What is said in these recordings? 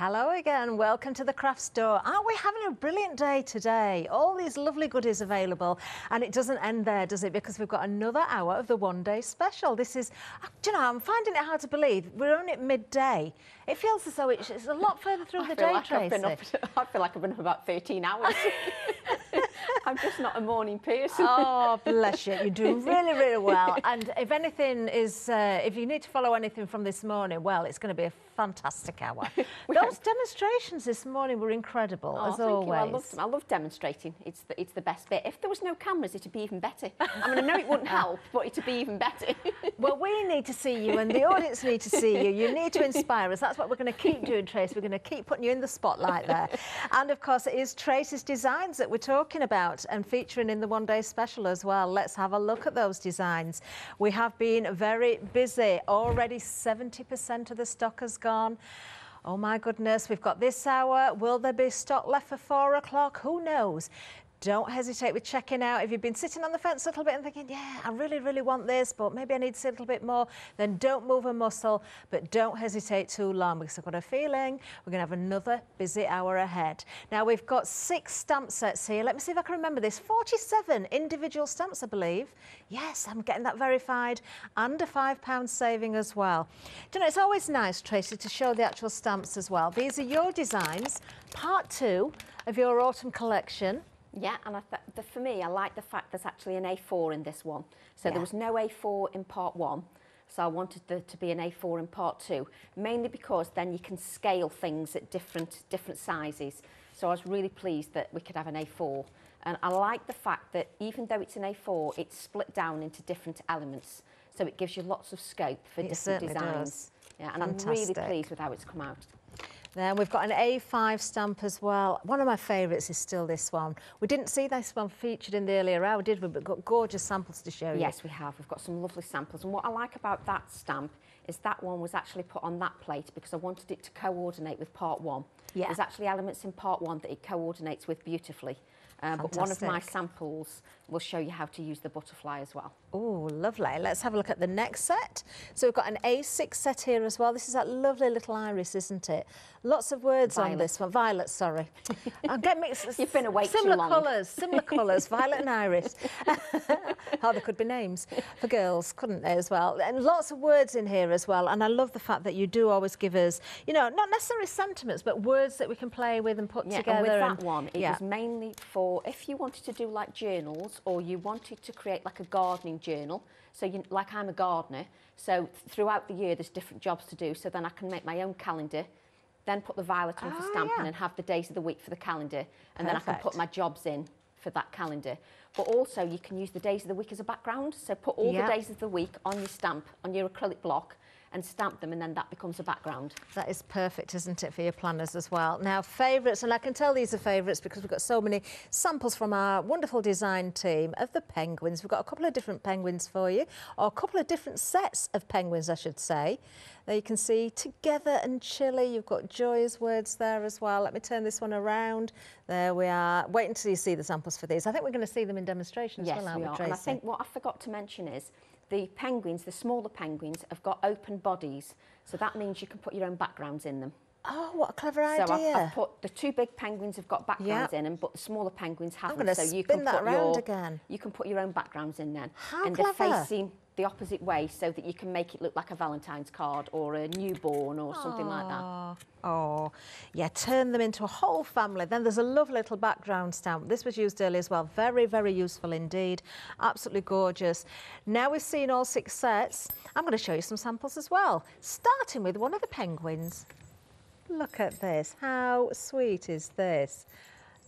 Hello again, welcome to the craft store. Aren't we having a brilliant day today? All these lovely goodies available, and it doesn't end there, does it? Because we've got another hour of the one-day special. This is, do you know, I'm finding it hard to believe we're only at midday. It feels as though it's a lot further through the day, Tracy. I feel like I've been up about 13 hours. I'm just not a morning person. Oh, bless you. You're doing really, really well. And if anything is, if you need to follow anything from this morning, well, it's going to be a fantastic hour. Those demonstrations this morning were incredible, as always. You. I loved them. I love demonstrating. It's the best bit. If there was no cameras, it'd be even better. I mean, I know it wouldn't help, but it'd be even better. Well, we need to see you, and the audience need to see you. You need to inspire us. That's what we're going to keep doing, Tracy. We're going to keep putting you in the spotlight there. And, of course, it is Tracy's designs that we're talking about and featuring in the one-day special as well. Let's have a look at those designs. We have been very busy. Already 70% of the stock has gone. Oh my goodness, we've got this hour. Will there be stock left for 4 o'clock? Who knows? Don't hesitate with checking out. If you've been sitting on the fence a little bit and thinking, yeah, I really, really want this, but maybe I need to see a little bit more, then don't move a muscle, but don't hesitate too long, because I've got a feeling we're going to have another busy hour ahead. Now, we've got 6 stamp sets here. Let me see if I can remember this. 47 individual stamps, I believe. Yes, I'm getting that verified, and a £5 saving as well. Do you know, it's always nice, Tracy, to show the actual stamps as well. These are your designs, part 2 of your autumn collection. Yeah, and for me, I like the fact there's actually an A4 in this one. So there was no A4 in part 1, so I wanted there to be an A4 in part 2, mainly because then you can scale things at different sizes. So I was really pleased that we could have an A4. And I like the fact that even though it's an A4, it's split down into different elements. So it gives you lots of scope for different designs. Yeah, and fantastic. I'm really pleased with how it's come out. Then we've got an A5 stamp as well. One of my favourites is still this one. We didn't see this one featured in the earlier hour, did we? But got gorgeous samples to show you. Yes, we have. We've got some lovely samples. And what I like about that stamp is that one was actually put on that plate because I wanted it to coordinate with part 1. Yeah. There's actually elements in part 1 that it coordinates with beautifully. But one of my samples will show you how to use the butterfly as well. Oh, lovely. Let's have a look at the next set. So we've got an A6 set here as well. This is that lovely little iris, isn't it? Lots of words on this one. Violet, sorry. I'll get mixed. You've been awake too long. Similar colours, violet and iris. Oh, there could be names for girls, couldn't they, as well? And lots of words in here as well. And I love the fact that you do always give us, you know, not necessarily sentiments, but words that we can play with and put together. And with that one, it was mainly for if you wanted to do like journals, or you wanted to create like a gardening journal. So like I'm a gardener, so throughout the year there's different jobs to do, so then I can make my own calendar, then put the violet on for stamping and have the days of the week for the calendar, and then I can put my jobs in for that calendar. But also you can use the days of the week as a background, so put all the days of the week on your stamp, on your acrylic block, and stamp them, and then that becomes a background. That is perfect, isn't it, for your planners as well? Now, favourites, and I can tell these are favourites because we've got so many samples from our wonderful design team of the penguins. We've got a couple of different penguins for you, or a couple of different sets of penguins, I should say. There you can see Together and Chilly. You've got Joy's words there as well. Let me turn this one around. There we are. Wait until you see the samples for these. I think we're going to see them in demonstration as well, aren't we, Tracy? And I think what I forgot to mention is the penguins, the smaller penguins, have got open bodies, so that means you can put your own backgrounds in them. Oh, what a clever idea. So I've put the 2 big penguins have got backgrounds in them, but the smaller penguins haven't. I'm going to spin that around again. You can put your own backgrounds in then. How clever. They're facing the opposite way so that you can make it look like a Valentine's card or a newborn or something like that. Oh, yeah, turn them into a whole family. Then there's a lovely little background stamp. This was used earlier as well. Very, very useful indeed. Absolutely gorgeous. Now we've seen all 6 sets, I'm going to show you some samples as well, starting with one of the penguins. Look at this. How sweet is this?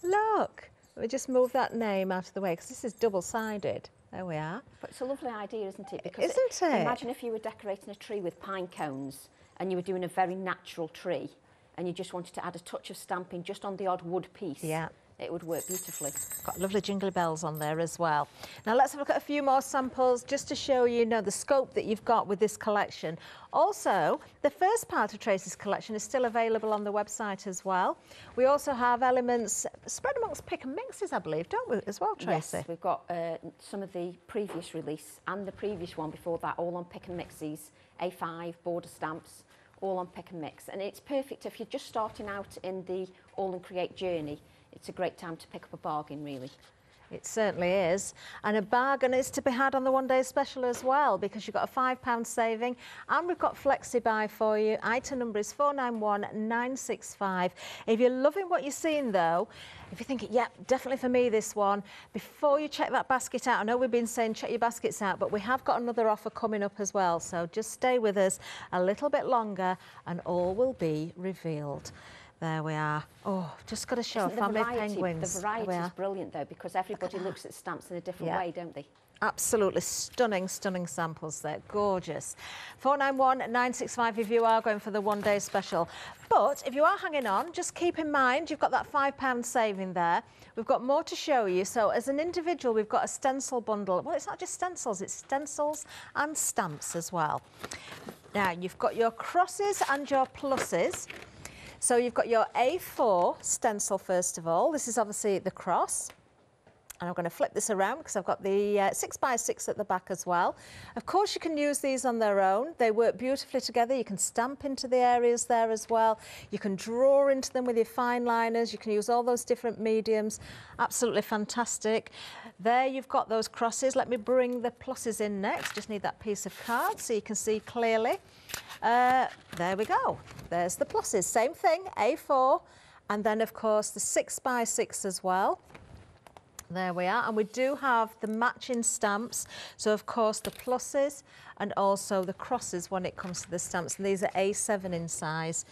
Look. Let me just move that name out of the way because this is double-sided. There we are. But it's a lovely idea, isn't it? Because isn't it? Imagine if you were decorating a tree with pine cones and you were doing a very natural tree and you just wanted to add a touch of stamping just on the odd wood piece. Yeah. It would work beautifully. Got lovely jingly bells on there as well. Now let's have a look at a few more samples just to show you, the scope that you've got with this collection. Also, the first part of Tracy's collection is still available on the website as well. We also have elements spread amongst pick and mixes, I believe, don't we, as well, Tracy? Yes, we've got some of the previous release and the previous one before that, all on pick and mixes, A5, border stamps, all on pick and mix. And it's perfect if you're just starting out in the all and create journey. It's a great time to pick up a bargain, really. It certainly is. And a bargain is to be had on the one-day special as well, because you've got a £5 saving, and we've got Flexi Buy for you. Item number is 491965. If you're loving what you're seeing though, if you're thinking, yeah, definitely for me this one, before you check that basket out, I know we've been saying check your baskets out, but we have got another offer coming up as well. So just stay with us a little bit longer and all will be revealed. There we are. Oh, just got to show a family of penguins. The variety is brilliant though, because everybody looks at stamps in a different way, don't they? Absolutely stunning, stunning samples there. Gorgeous. 491965 if you are going for the one-day special. But if you are hanging on, just keep in mind you've got that £5 saving there. We've got more to show you. So as an individual, we've got a stencil bundle. Well, it's not just stencils, it's stencils and stamps as well. Now, you've got your crosses and your pluses. So you've got your A4 stencil first of all. This is obviously the cross. And I'm going to flip this around because I've got the 6x6 at the back as well. Of course, you can use these on their own. They work beautifully together. You can stamp into the areas there as well. You can draw into them with your fine liners. You can use all those different mediums. Absolutely fantastic. There you've got those crosses. Let me bring the pluses in next. Just need that piece of card so you can see clearly. There we go. There's the pluses. Same thing, A4. And then, of course, the 6x6 as well. There we are, and we do have the matching stamps. So, of course, the pluses and also the crosses when it comes to the stamps. And these are A7 in size.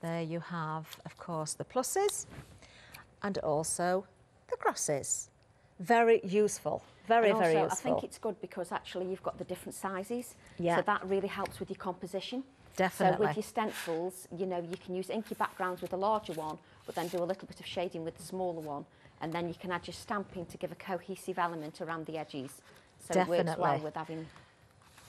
There you have, of course, the pluses and also the crosses. Very useful. Very useful. I think it's good because actually you've got the different sizes. Yeah. So that really helps with your composition. Definitely. So with your stencils, you know, you can use inky backgrounds with the larger one, but then do a little bit of shading with the smaller one. And then you can add your stamping to give a cohesive element around the edges. So Definitely. It works well with having...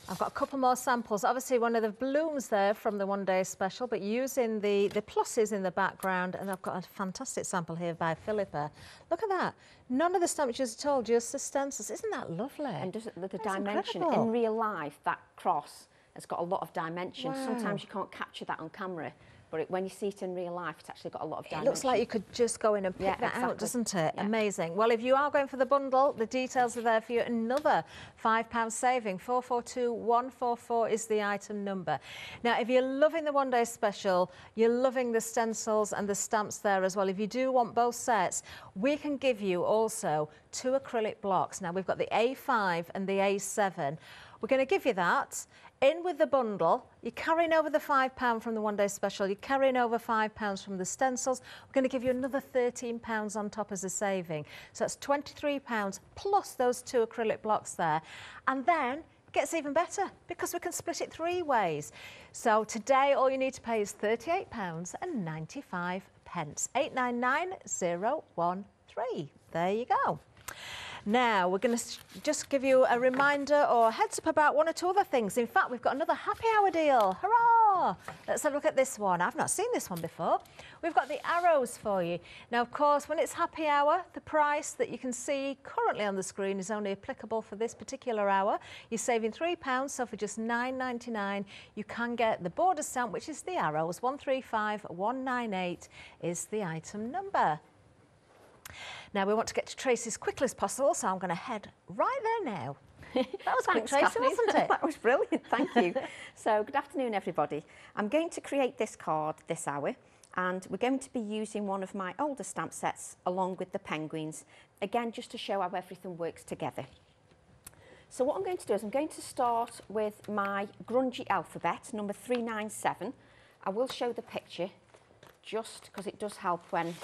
I've got a couple more samples. Obviously, one of the blooms there from the one-day special, but using the pluses in the background. And I've got a fantastic sample here by Philippa. Look at that. None of the stamps at all, just the stencils. Isn't that lovely? And does it, the dimension, in real life, that cross has got a lot of dimension. Wow. Sometimes you can't capture that on camera. But when you see it in real life, it's actually got a lot of dimension. It looks like you could just go in and pick that out, doesn't it? Yeah. Amazing. Well, if you are going for the bundle, the details are there for you. Another £5 saving. 442144 is the item number. Now, if you're loving the one-day special, you're loving the stencils and the stamps there as well. If you do want both sets, we can give you also 2 acrylic blocks. Now, we've got the A5 and the A7. We're going to give you that. In with the bundle, you're carrying over the £5 from the one-day special, you're carrying over £5 from the stencils. We're going to give you another £13 on top as a saving. So that's £23 plus those 2 acrylic blocks there. And then it gets even better because we can split it 3 ways. So today all you need to pay is £38.95. 899013. There you go. Now, we're going to just give you a reminder or a heads up about 1 or 2 other things. In fact, we've got another happy hour deal. Hurrah! Let's have a look at this one. I've not seen this one before. We've got the arrows for you. Now, of course, when it's happy hour, the price that you can see currently on the screen is only applicable for this particular hour. You're saving £3, so for just £9.99, you can get the border stamp, which is the arrows. 135198 is the item number. Now, we want to get to Tracy as quickly as possible, so I'm going to head right there now. That was quick, Tracy, wasn't it? That was brilliant, thank you. So, good afternoon, everybody. I'm going to create this card this hour, and we're going to be using one of my older stamp sets along with the penguins, again, just to show how everything works together. So what I'm going to do is I'm going to start with my grungy alphabet, number 397. I will show the picture, just because it does help when...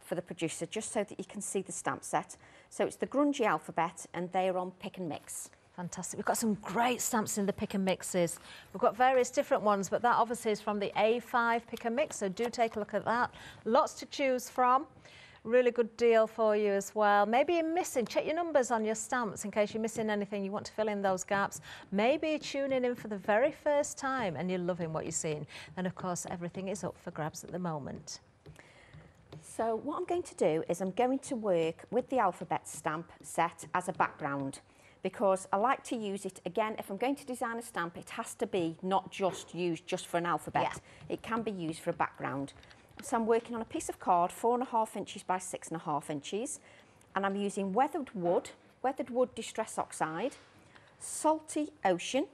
for the producer, just so that you can see the stamp set. So it's the grungy alphabet and they're on pick and mix. Fantastic. We've got some great stamps in the pick and mixes. We've got various different ones, but that obviously is from the A5 pick and mix, so do take a look at that. Lots to choose from. Really good deal for you as well. Maybe you're missing, check your numbers on your stamps in case you're missing anything, you want to fill in those gaps. Maybe you're tuning in for the very first time and you're loving what you're seeing. And of course, everything is up for grabs at the moment. So what I'm going to do is I'm going to work with the alphabet stamp set as a background, because I like to use it, again, if I'm going to design a stamp, it has to be not just used just for an alphabet. Yeah. It can be used for a background. So I'm working on a piece of card, 4.5 inches by 6.5 inches, and I'm using weathered wood Distress Oxide, Salty Ocean,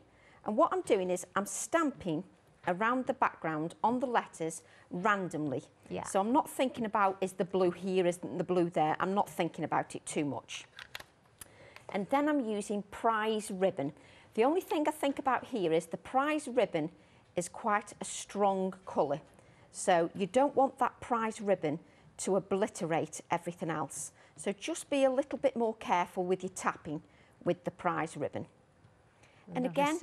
and what I'm doing is I'm stamping around the background on the letters randomly. Yeah. So I'm not thinking about, is the blue here, isn't the blue there? I'm not thinking about it too much. And then I'm using prize ribbon. The only thing I think about here is the prize ribbon is quite a strong colour. So you don't want that prize ribbon to obliterate everything else. So just be a little bit more careful with your tapping with the prize ribbon. And again,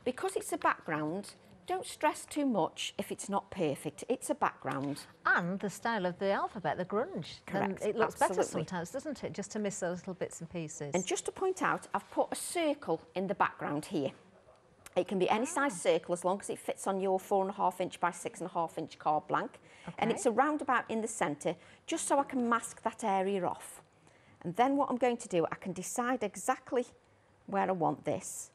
because it's a background, don't stress too much if it's not perfect. It's a background. And the style of the alphabet, the grunge. Correct. Then it looks Absolutely. better sometimes, doesn't it? Just to miss those little bits and pieces. And just to point out, I've put a circle in the background here. It can be any size circle as long as it fits on your 4.5 inch by 6.5 inch card blank. Okay. And it's a roundabout in the centre, just so I can mask that area off. And then what I'm going to do, I can decide exactly where I want this.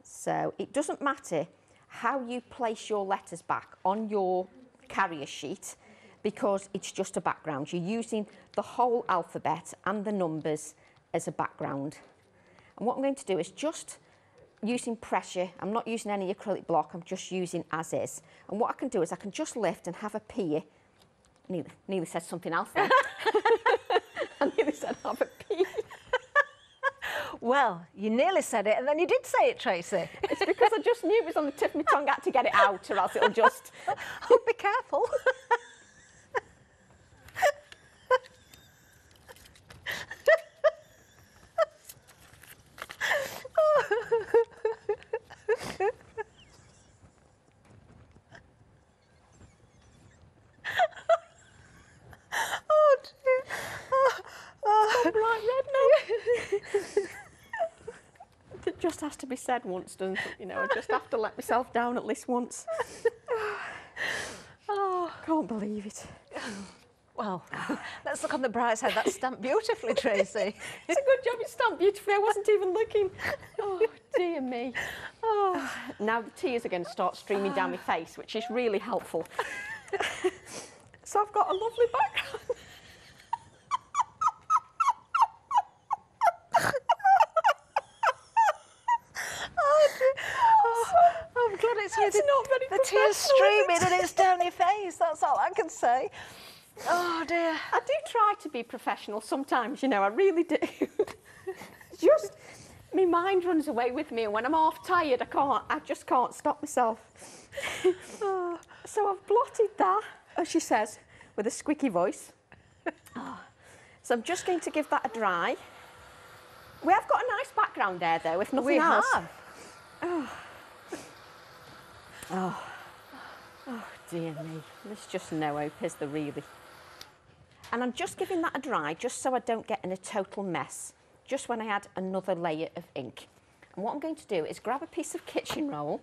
So it doesn't matter how you place your letters back on your carrier sheet, because it's just a background. You're using the whole alphabet and the numbers as a background. And what I'm going to do is just using pressure, I'm not using any acrylic block, I'm just using as is. And what I can do is I can just lift and have a peer. Nearly said something else then. I nearly said have a peer. Well, you nearly said it, and then you did say it, Tracy. It's because I just knew it was on the tip of my tongue. I had to get it out, or else it'll just... Oh, be careful. Oh, dear. I'm bright red now. It just has to be said once, doesn't it? You know, I just have to let myself down at least once. Oh, can't believe it. Well, let's look on the bright side. That's stamped beautifully, Tracy. It's a good job it's stamped beautifully. I wasn't even looking. Oh, dear me. Oh. Now the tears are going to start streaming down my face, which is really helpful. So I've got a lovely background. I'm glad it's with not very the tears streaming professional, and it's down your face. That's all I can say. Oh dear. I do try to be professional sometimes, you know, I really do. Just, my mind runs away with me, and when I'm half tired, I just can't stop myself. So I've blotted that, as she says, with a squeaky voice. So I'm just going to give that a dry. We have got a nice background there, though, if nothing else. We have. Oh, dear me. There's just no hope, is there, really? And I'm just giving that a dry, just so I don't get in a total mess, just when I add another layer of ink. And what I'm going to do is grab a piece of kitchen roll,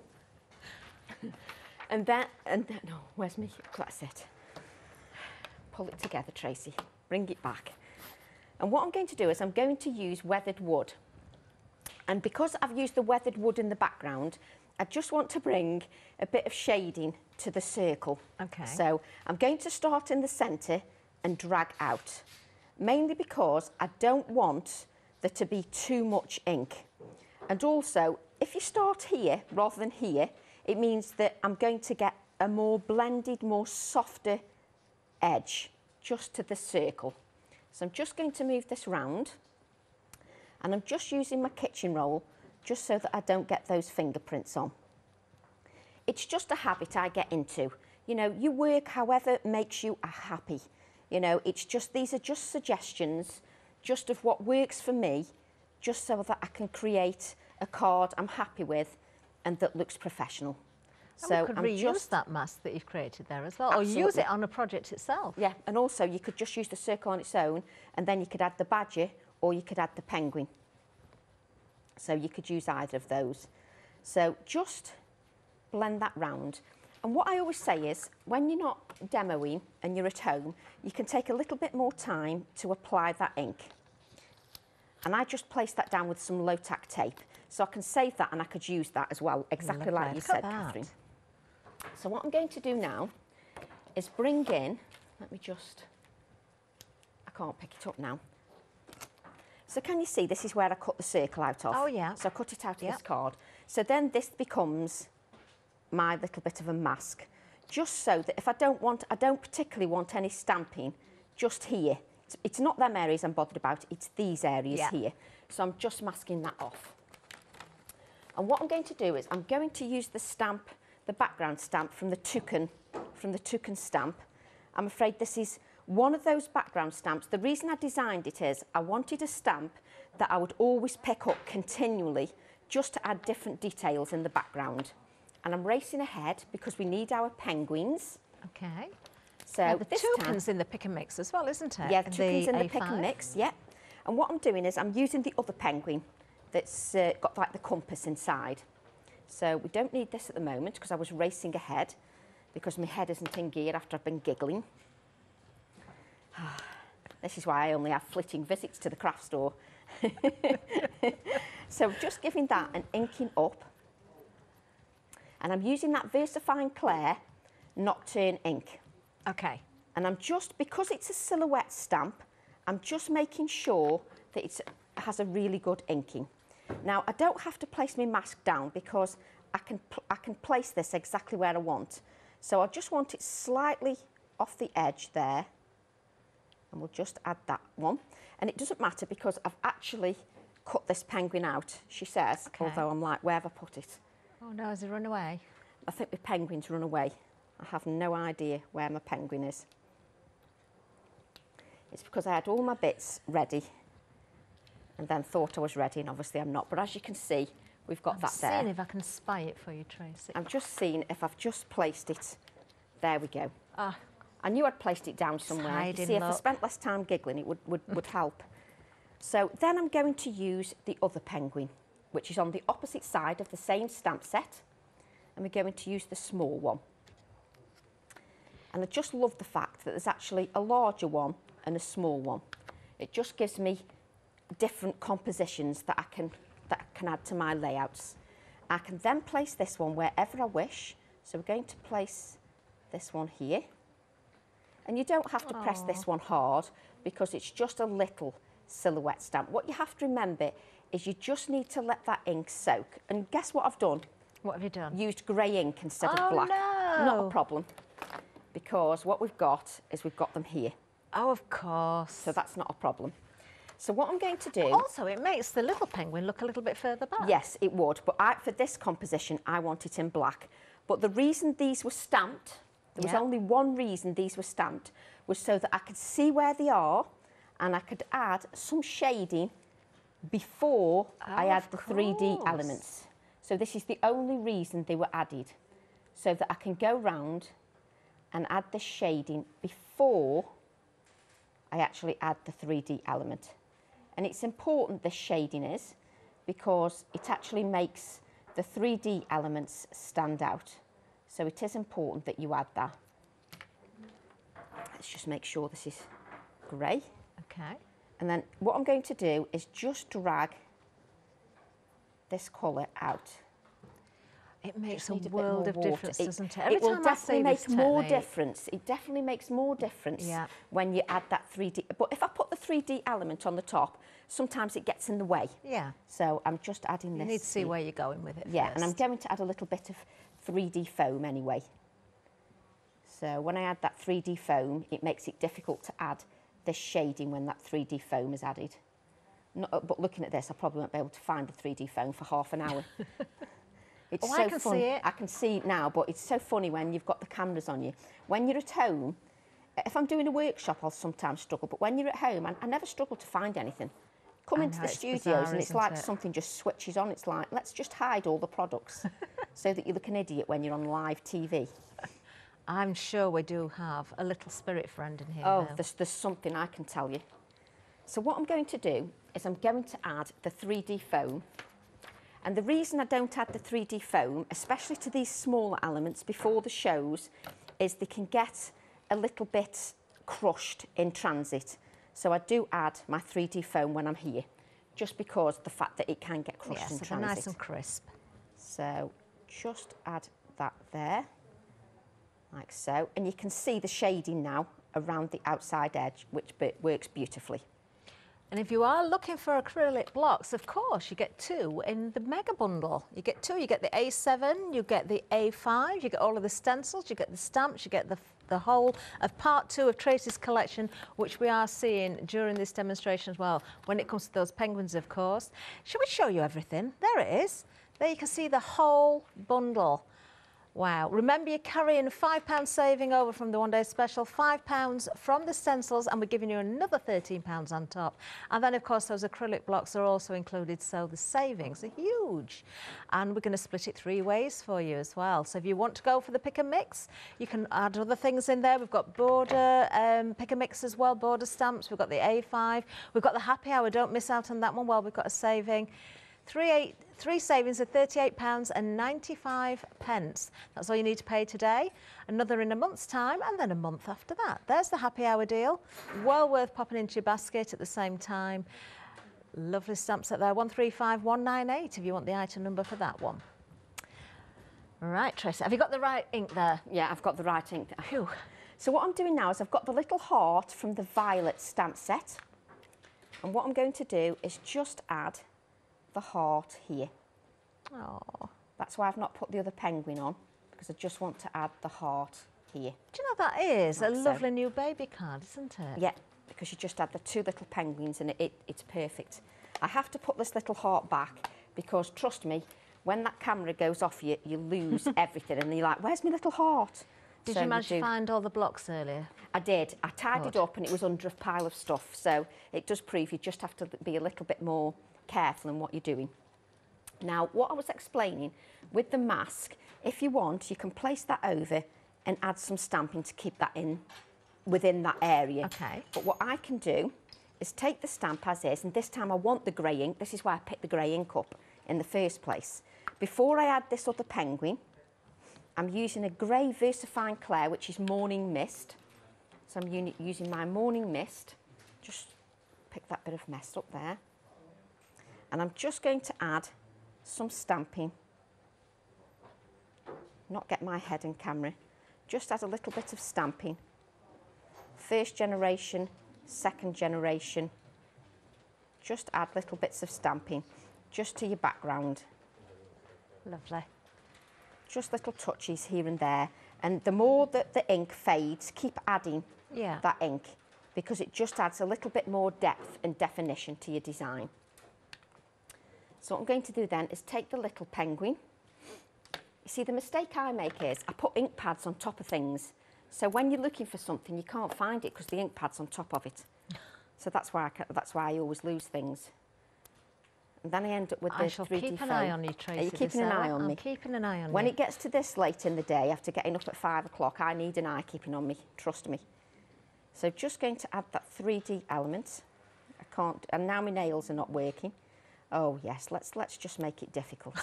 and then, no, where's me? That's it. Pull it together, Tracy. Bring it back. And what I'm going to do is I'm going to use weathered wood. And because I've used the weathered wood in the background, I just want to bring a bit of shading to the circle. Okay. So I'm going to start in the centre and drag out, mainly because I don't want there to be too much ink. And also, if you start here rather than here, it means that I'm going to get a more blended, more softer edge just to the circle. So I'm just going to move this round, and I'm just using my kitchen roll just so that I don't get those fingerprints on. It's just a habit I get into. You know, you work however makes you happy. You know, it's just, these are just suggestions, just of what works for me, just so that I can create a card I'm happy with and that looks professional. And So we could reuse that mask that you've created there as well, Absolutely. or use it on a project itself. Yeah, and also you could just use the circle on its own, and then you could add the badger, or you could add the penguin. So you could use either of those. So just blend that round. And what I always say is, when you're not demoing and you're at home, you can take a little bit more time to apply that ink. And I just placed that down with some low-tack tape. So I can save that and I could use that as well, exactly like you said, Catherine. So what I'm going to do now is bring in, let me just, I can't pick it up now. So can you see, this is where I cut the circle out of. Oh, yeah. So I cut it out of this card. So then this becomes my little bit of a mask, just so that if I don't particularly want any stamping just here. It's not them areas I'm bothered about, it's these areas here. So I'm just masking that off. And what I'm going to do is I'm going to use the stamp, the background stamp from the toucan stamp. I'm afraid this is one of those background stamps. The reason I designed it is I wanted a stamp that I would always pick up continually just to add different details in the background. And I'm racing ahead because we need our penguins. Okay. So now the toucan's in the pick and mix as well, isn't it? Yeah, the toucan's in the pick and mix, yeah. And what I'm doing is I'm using the other penguin that's got like the compass inside. So we don't need this at the moment because I was racing ahead because my head isn't in gear after I've been giggling. This is why I only have flitting visits to the craft store. So just giving that an inking up. And I'm using that VersaFine Clair Nocturne ink. Okay. And I'm just, because it's a silhouette stamp, I'm just making sure that it has a really good inking. Now, I don't have to place my mask down because I can place this exactly where I want. So I just want it slightly off the edge there. And we'll just add that one. And it doesn't matter because I've actually cut this penguin out, she says, although I'm like, where have I put it? Oh no, has it run away? I think my penguin's run away. I have no idea where my penguin is. It's because I had all my bits ready and then thought I was ready, and obviously I'm not. But as you can see, we've got that there. I'm seeing if I can spy it for you, Tracy. I'm just seeing if I've just placed it. There we go. Ah, I knew I'd placed it down somewhere. You see, if I spent less time giggling, it would help. So then I'm going to use the other penguin, which is on the opposite side of the same stamp set. And we're going to use the small one. And I just love the fact that there's actually a larger one and a small one. It just gives me different compositions that I can add to my layouts. I can then place this one wherever I wish. So we're going to place this one here. And you don't have to press this one hard because it's just a little silhouette stamp. What you have to remember is you just need to let that ink soak. And guess what I've done? What have you done? Used grey ink instead of black. No. Not a problem, because what we've got is we've got them here. Oh, of course. So that's not a problem. So what I'm going to do... Also, it makes the little penguin look a little bit further back. Yes, it would. But for this composition, I want it in black. But the reason these were stamped, there was only one reason these were stamped, was so that I could see where they are and I could add some shading before I add the 3D elements. So this is the only reason they were added, so that I can go round and add the shading before I actually add the 3D element. And it's important, this shading is, because it actually makes the 3D elements stand out. So it is important that you add that. Let's just make sure this is grey. Okay. And then what I'm going to do is just drag this colour out. It makes a world of difference, doesn't it? It will definitely make more difference. It definitely makes more difference when you add that 3D. But if I put the 3D element on the top, sometimes it gets in the way. Yeah. So I'm just adding this. You need to see where you're going with it Yeah, first. and I'm going to add a little bit of 3D foam anyway. So when I add that 3D foam, it makes it difficult to add this shading when that 3D foam is added. But looking at this, I probably won't be able to find the 3D foam for half an hour. It's so I can fun. see it. I can see it now, but it's so funny when you've got the cameras on you. When you're at home, if I'm doing a workshop, I'll sometimes struggle, but when you're at home, I never struggle to find anything. Come into the studios bizarre, and it's like something just switches on. It's like, let's just hide all the products so that you look an idiot when you're on live TV. I'm sure we do have a little spirit friend in here. Oh, there's something I can tell you. So what I'm going to do is I'm going to add the 3D foam. And the reason I don't add the 3D foam, especially to these smaller elements before the shows, is they can get a little bit crushed in transit. So I do add my 3D foam when I'm here, just because of the fact that it can get crushed in so transit. they're nice and crisp. So just add that there, like so. And you can see the shading now around the outside edge, which works beautifully. And if you are looking for acrylic blocks, of course, you get 2 in the mega bundle. You get 2, you get the A7, you get the A5, you get all of the stencils, you get the stamps, you get the whole of part 2 of Tracy's collection, which we are seeing during this demonstration as well, when it comes to those penguins, of course. Shall we show you everything? There it is. There you can see the whole bundle. Wow. Remember, you're carrying a £5 saving over from the one-day special, £5 from the stencils, and we're giving you another £13 on top. And then, of course, those acrylic blocks are also included, so the savings are huge. And we're going to split it 3 ways for you as well. So if you want to go for the pick and mix, you can add other things in there. We've got border pick and mix as well, border stamps. We've got the A5. We've got the happy hour. Don't miss out on that one. Well, we've got a saving. 3 savings of £38.95. That's all you need to pay today. Another in a month's time, and then a month after that. There's the happy hour deal. Well worth popping into your basket at the same time. Lovely stamp set there, 135198 if you want the item number for that one. Right, Tracy, have you got the right ink there? Yeah, I've got the right ink. Phew. So what I'm doing now is I've got the little heart from the violet stamp set. And what I'm going to do is just add the heart here. Oh. That's why I've not put the other penguin on, because I just want to add the heart here. Do you know that is Like a so. lovely new baby card, isn't it? Yeah, because you just add the 2 little penguins and it's perfect. I have to put this little heart back because, trust me, when that camera goes off you lose everything and you're like, where's my little heart? Did So you manage to find all the blocks earlier? I did. I tidied Good. up and it was under a pile of stuff. So it does prove you just have to be a little bit more careful in what you're doing. Now, what I was explaining with the mask, if you want, you can place that over and add some stamping to keep that in within that area. Okay. But what I can do is take the stamp as is, and this time I want the grey ink. This is why I picked the grey ink up in the first place. Before I add this other penguin, I'm using a grey VersaFine Clair, which is Morning Mist. So I'm using my Morning Mist. Just pick that bit of mess up there. And I'm just going to add some stamping. Not get my head in camera. Just add a little bit of stamping. First generation, second generation. Just add little bits of stamping just to your background. Lovely. Just little touches here and there. And the more that the ink fades, keep adding that ink, because it just adds a little bit more depth and definition to your design. So what I'm going to do then is take the little penguin. You see, the mistake I make is I put ink pads on top of things. So when you're looking for something, you can't find it because the ink pad's on top of it. So that's why I always lose things. And then I end up with the 3D foam. I shall keep an eye on you, Tracy. Are you keeping an eye on me? I'm keeping an eye on you. When it gets to this late in the day, after getting up at 5 o'clock, I need an eye keeping on me, trust me. So just going to add that 3D element. I can't, and now my nails are not working. Oh yes, let's just make it difficult.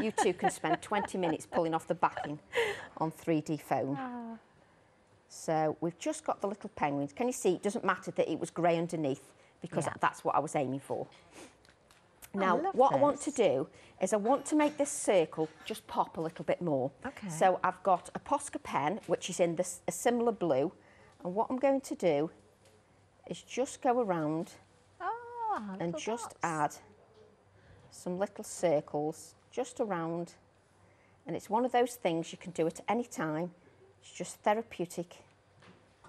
You two can spend 20 minutes pulling off the backing on 3D foam. Oh. So we've just got the little penguins. Can you see, it doesn't matter that it was grey underneath, because that's what I was aiming for. Now, what I want to do is I want to make this circle just pop a little bit more. Okay. So I've got a Posca pen, which is in a similar blue. And what I'm going to do is just go around and just add some little circles just around. And it's one of those things you can do at any time. It's just therapeutic.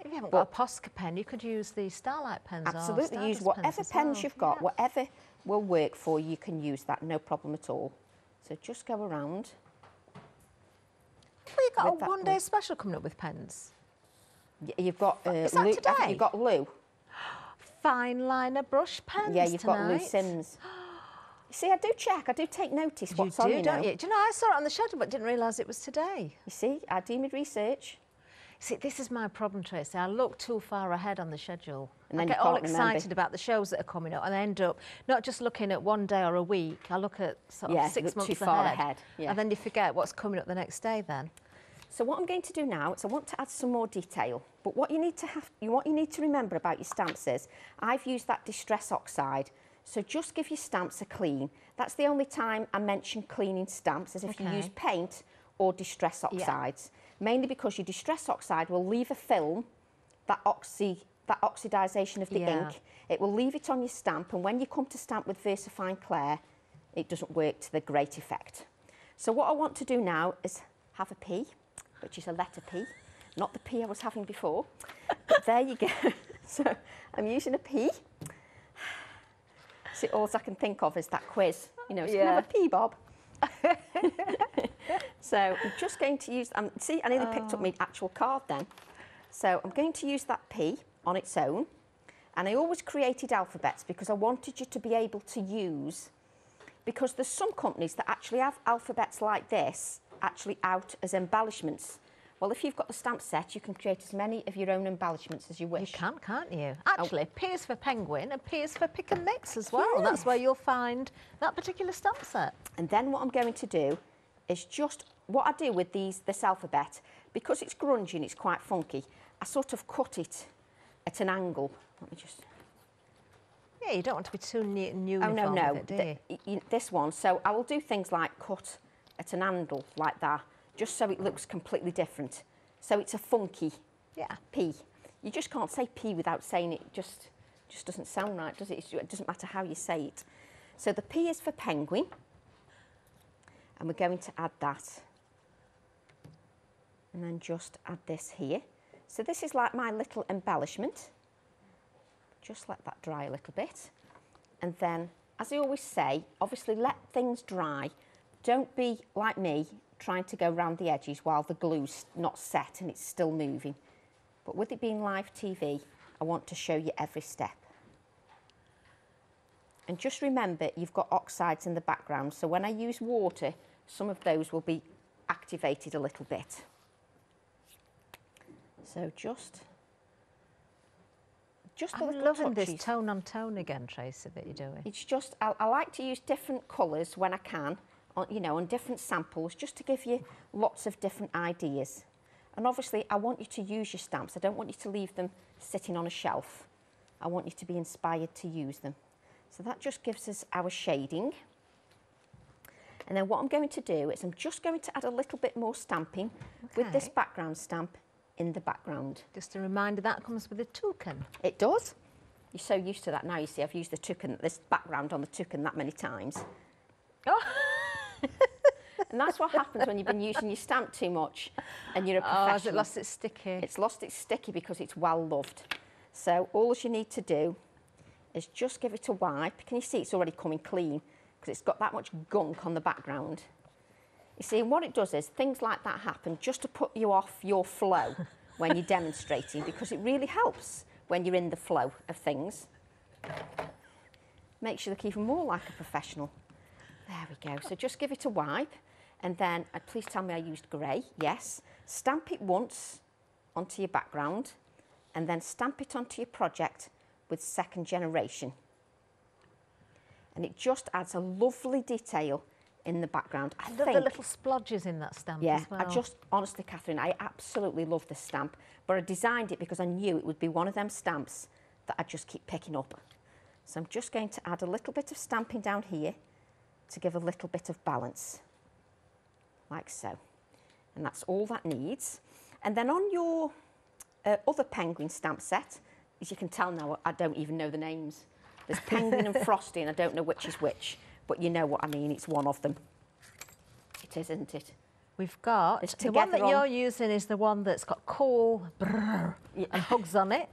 If you haven't got a Posca pen, you could use the Starlight pens. Absolutely, or use Stardust whatever pens you've got, Yeah. whatever will work for you, you can use that, no problem at all. So just go around. Well, you've got a one-day special coming up with pens. You've got Is that Lou, today? you've got Lou. Fine liner brush pens. Yeah, you've got Lou tonight. Sims. You see, I do check, I do take notice what's on, you don't know. you? Do you know, I saw it on the schedule but didn't realise it was today. You see, I do my research. See, this is my problem, Tracy. I look too far ahead on the schedule. And then I you get all can't excited remember. about the shows that are coming up and I end up not just looking at one day or a week, I look at sort of 6 look months too far ahead. Yeah. And then you forget what's coming up the next day then. So what I'm going to do now is I want to add some more detail. But what you need to remember about your stamps is I've used that Distress Oxide So just give your stamps a clean. That's the only time I mention cleaning stamps, is if you use paint or distress oxides. Mainly because your distress oxide will leave a film, that oxidisation of the ink. It will leave it on your stamp, and when you come to stamp with VersaFine Clair, it doesn't work to the great effect. So what I want to do now is have a P, which is a letter P, not the P I was having before. But there you go. So I'm using a P. So all I can think of is that quiz. You know, it's kind of a P, Bob. So I'm just going to use, see, I nearly picked up my actual card then. So I'm going to use that P on its own. And I always created alphabets because I wanted you to be able to use, because there's some companies that actually have alphabets like this actually out as embellishments. Well, if you've got the stamp set, you can create as many of your own embellishments as you wish. You can, can't you? Actually, P is for penguin and P is for pick and mix as well. Yes. That's where you'll find that particular stamp set. And then what I'm going to do is just, what I do with this alphabet, because it's grungy and it's quite funky, I sort of cut it at an angle. Let me just... Yeah, you don't want to be too neat and uniform with it, do you? This one. So I will do things like cut at an angle like that, just so it looks completely different. So it's a funky P. You just can't say P without saying it. Just doesn't sound right, does it? It doesn't matter how you say it. So the P is for penguin. And we're going to add that. And then just add this here. So this is like my little embellishment. Just let that dry a little bit. And then, as I always say, obviously let things dry. Don't be like me, trying to go around the edges while the glue's not set and it's still moving. But with it being live TV, I want to show you every step. And just remember, you've got oxides in the background, so when I use water, some of those will be activated a little bit. So just I'm loving this tone on tone again, Tracy, that you're doing. It's just, I like to use different colours when I can, you know, on different samples, just to give you lots of different ideas. And obviously, I want you to use your stamps. I don't want you to leave them sitting on a shelf. I want you to be inspired to use them. So that just gives us our shading. And then what I'm going to do is I'm just going to add a little bit more stamping with this background stamp in the background. Just a reminder, that comes with a toucan. It does. You're so used to that now, you see, I've used the toucan, this background on the toucan that many times. Oh. And that's what happens when you've been using your stamp too much and you're a professional. Oh, has it lost its sticky? It's lost its sticky because it's well loved. So all you need to do is just give it a wipe. Can you see it's already coming clean because it's got that much gunk on the background. You see, and what it does is things like that happen just to put you off your flow when you're demonstrating, because it really helps when you're in the flow of things. Makes you look even more like a professional. There we go. So just give it a wipe, and then please tell me I used grey. Yes. Stamp it once onto your background, and then stamp it onto your project with second generation. And it just adds a lovely detail in the background. I love the little splodges in that stamp as well. I just, honestly, Catherine, I absolutely love this stamp, but I designed it because I knew it would be one of them stamps that I'd just keep picking up. So I'm just going to add a little bit of stamping down here to give a little bit of balance, like so. And that's all that needs. And then on your other penguin stamp set, as you can tell now, I don't even know the names. There's Penguin and Frosty, and I don't know which is which, but you know what I mean, it's one of them. It is, isn't it? We've got, the one that you're using is the one that's got cool brrr, and hugs on it.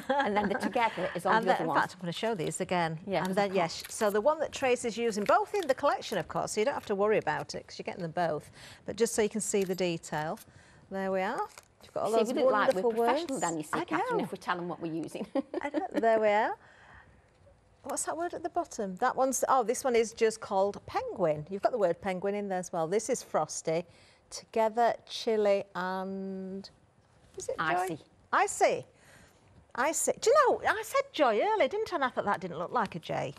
And then the Together is on the other one. In fact, I'm going to show these again. Yeah, and then, yes, so the one that Tracy's using, both in the collection, of course, so you don't have to worry about it because you're getting them both. But just so you can see the detail, there we are. You've got all those wonderful like we're words. Professional then, you see, Catherine, if we tell them what we're using. I know, there we are. What's that word at the bottom? That one's, oh, this one is just called Penguin. You've got the word penguin in there as well. This is Frosty, Together, Chili, and... Is it Joy? Icy. Icy. Icy. Do you know, I said Joy earlier, didn't I? And I thought that didn't look like a J.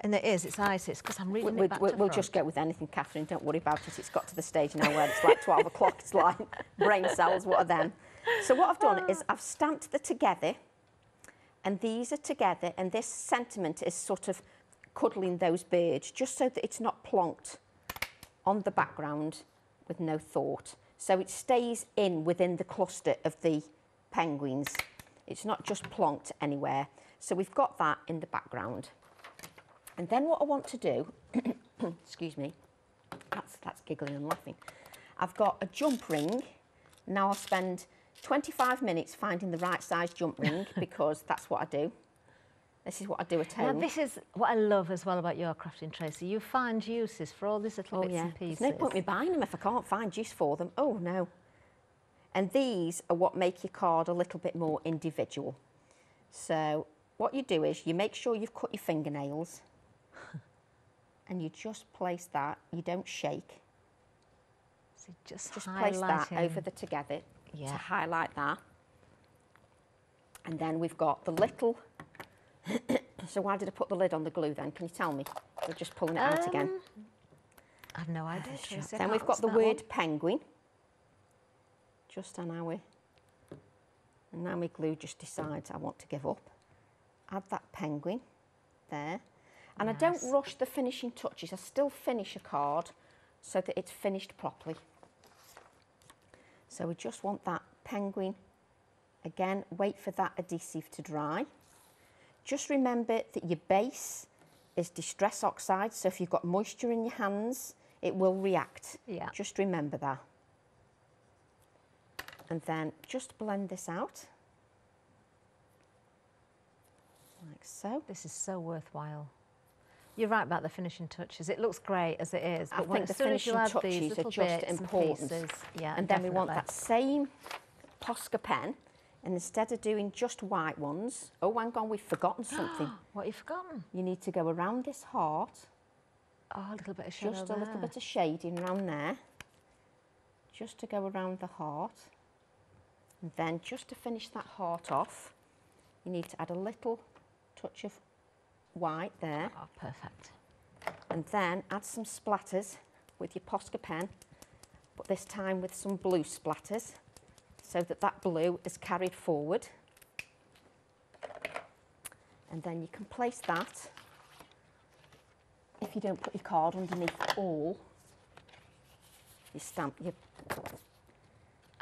And it is, it's Icy. It's because I'm reading it back to front. We'll just go with anything, Catherine. Don't worry about it. It's got to the stage now where it's like 12 o'clock. It's like brain cells, what are them? So what I've done is I've stamped the Together, and these are together, and this sentiment is sort of cuddling those birds, just so that it's not plonked on the background with no thought. So it stays within the cluster of the penguins. It's not just plonked anywhere. So we've got that in the background. And then what I want to do, excuse me, that's giggling and laughing. I've got a jump ring. Now I'll spend 25 minutes finding the right size jump ring because that's what I do. This is what I do at home. Now this is what I love as well about your crafting, Tracy. You find uses for all these little bits and pieces. There's no point me buying them if I can't find use for them. Oh no. And these are what make your card a little bit more individual. So what you do is you make sure you've cut your fingernails and you just place that, you don't shake. So just place that over the together to highlight that. And then we've got the little, so why did I put the lid on the glue then? Can you tell me? We're just pulling it out again. I have no idea, Tracy. Then we've got the word penguin. Just on our, and now my glue just decides I want to give up. Add that penguin there. And I don't rush the finishing touches. I still finish a card so that it's finished properly. So we just want that penguin. Again, wait for that adhesive to dry. Just remember that your base is Distress Oxide, so if you've got moisture in your hands, it will react. Yeah. Just remember that. And then just blend this out. Like so. This is so worthwhile. You're right about the finishing touches. It looks great as it is, I but think the finishing touches are just important. And then we want that same Posca pen, and instead of doing just white ones, oh, hang on, we've forgotten something. What have you forgotten? You need to go around this heart. Oh, a little bit of shadow Just a little bit of shading around there. Just to go around the heart. And then just to finish that heart off, you need to add a little touch of white there. Oh, perfect. And then add some splatters with your Posca pen, but this time with some blue splatters, so that that blue is carried forward. And then you can place that, if you don't put your card underneath all, you stamp your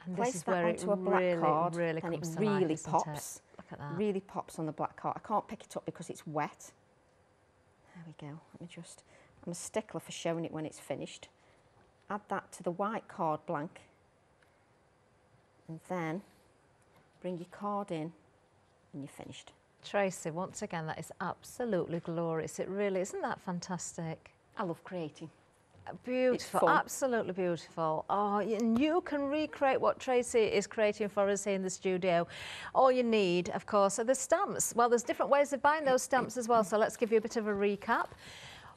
and place this is that where onto it a black really, card, really and it comes to really life, pops. Look at that. Really pops on the black card. I can't pick it up because it's wet. There we go. Let me just, I'm a stickler for showing it when it's finished. Add that to the white card blank. And then bring your card in and you're finished. Tracy, once again, that is absolutely glorious. It really, isn't that fantastic? I love creating. Beautiful, absolutely beautiful. Oh, and you can recreate what Tracy is creating for us here in the studio. All you need, of course, are the stamps. Well, there's different ways of buying those stamps as well, so let's give you a bit of a recap.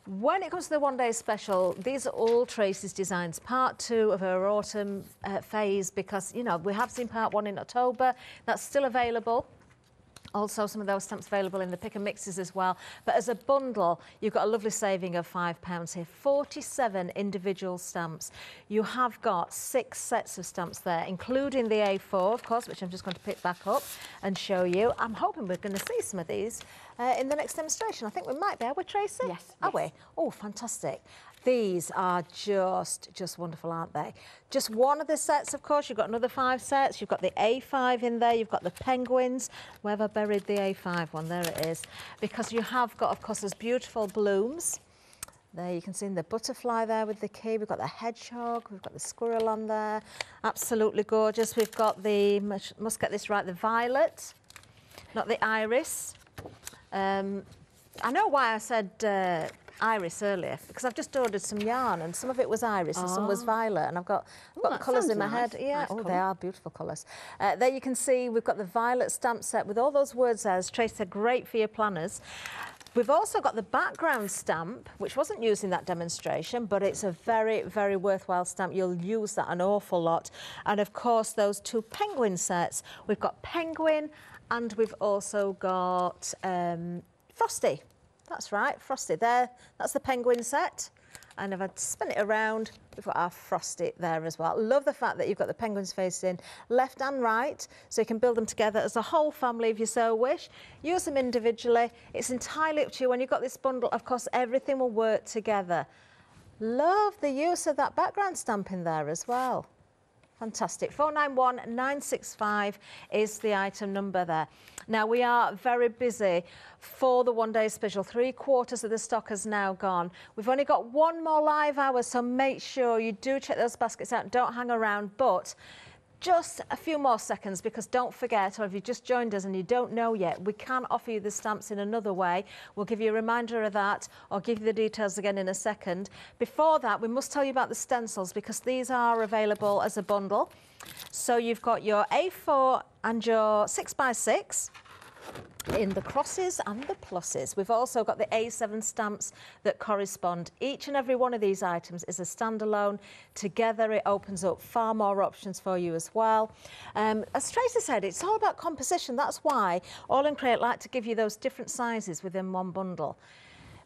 When it comes to the one-day special, these are all Tracy's designs, part 2 of her autumn phase, because, you know, we have seen part 1 in October. That's still available. Also, some of those stamps available in the pick and mixes as well. But as a bundle, you've got a lovely saving of £5 here. 47 individual stamps. You have got 6 sets of stamps there, including the A4, of course, which I'm just going to pick back up and show you. I'm hoping we're going to see some of these in the next demonstration. I think we might be, are we, Tracy? Yes. Are we? Oh, fantastic. These are just wonderful, aren't they? Just one of the sets, of course. You've got another 5 sets. You've got the A5 in there. You've got the penguins. Where have I buried the A5 one? There it is. Because you have got, of course, those beautiful blooms. There you can see the butterfly there with the key. We've got the hedgehog. We've got the squirrel on there. Absolutely gorgeous. We've got the, must get this right, the violet, not the iris. I know why I said iris earlier, because I've just ordered some yarn and some of it was iris and some was violet, and I've got the colours in my head. Yeah, nice they are beautiful colours. There you can see we've got the violet stamp set with all those words there, as Tracy said, great for your planners. We've also got the background stamp, which wasn't used in that demonstration, but it's a very, very worthwhile stamp. You'll use that an awful lot. And of course, those 2 penguin sets. We've got penguin and we've also got Frosty. That's right, Frosty there. That's the penguin set. And if I spin it around, we've got our frosty there as well. Love the fact that you've got the penguins facing left and right, so you can build them together as a whole family if you so wish. Use them individually. It's entirely up to you. When you've got this bundle, of course, everything will work together. Love the use of that background stamping there as well. Fantastic. 491965 is the item number there. Now, we are very busy for the one-day special. 3/4 of the stock has now gone. We've only got one more live hour, so make sure you do check those baskets out. Don't hang around, but just a few more seconds, because don't forget, or if you've just joined us and you don't know yet, we can offer you the stamps in another way. We'll give you a reminder of that, or give you the details again in a second. Before that, we must tell you about the stencils, because these are available as a bundle. So you've got your A4 and your 6x6 in the crosses and the pluses. We've also got the A7 stamps that correspond. Each and every one of these items is a standalone. Together it opens up far more options for you as well. As Tracy said, it's all about composition. That's why All in Create like to give you those different sizes within one bundle.